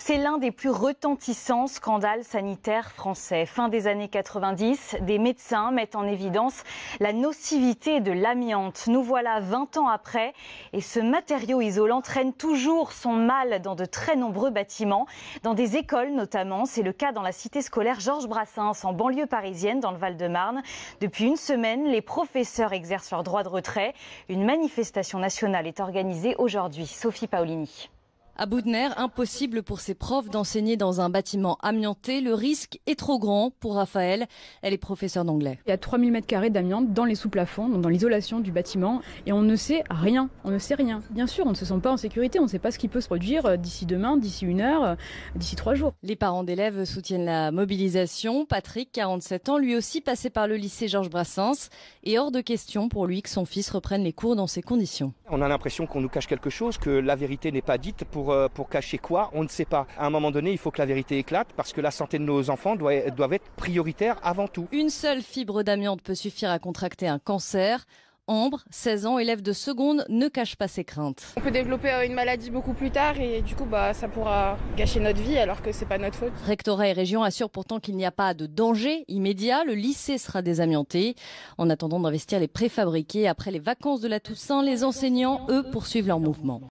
C'est l'un des plus retentissants scandales sanitaires français. Fin des années 90, des médecins mettent en évidence la nocivité de l'amiante. Nous voilà 20 ans après et ce matériau isolant traîne toujours son mal dans de très nombreux bâtiments, dans des écoles notamment. C'est le cas dans la cité scolaire Georges Brassens, en banlieue parisienne, dans le Val-de-Marne. Depuis une semaine, les professeurs exercent leur droit de retrait. Une manifestation nationale est organisée aujourd'hui. Sophie Paolini. À bout de nerfs, impossible pour ces profs d'enseigner dans un bâtiment amianté. Le risque est trop grand pour Raphaël. Elle est professeure d'anglais. Il y a 3000 m² d'amiante dans les sous-plafonds, donc dans l'isolation du bâtiment. Et on ne sait rien. On ne sait rien. Bien sûr, on ne se sent pas en sécurité. On ne sait pas ce qui peut se produire d'ici demain, d'ici 1 heure, d'ici 3 jours. Les parents d'élèves soutiennent la mobilisation. Patrick, 47 ans, lui aussi passé par le lycée Georges Brassens. Et hors de question pour lui que son fils reprenne les cours dans ces conditions. On a l'impression qu'on nous cache quelque chose, que la vérité n'est pas dite. Pour cacher quoi, on ne sait pas. À un moment donné, il faut que la vérité éclate parce que la santé de nos enfants doivent être prioritaire avant tout. Une seule fibre d'amiante peut suffire à contracter un cancer. Ambre, 16 ans, élève de seconde, ne cache pas ses craintes. On peut développer une maladie beaucoup plus tard et du coup ça pourra gâcher notre vie alors que c'est pas notre faute. Rectorat et région assurent pourtant qu'il n'y a pas de danger immédiat. Le lycée sera désamianté. En attendant d'investir les préfabriqués après les vacances de la Toussaint, les enseignants, eux, poursuivent leur mouvement.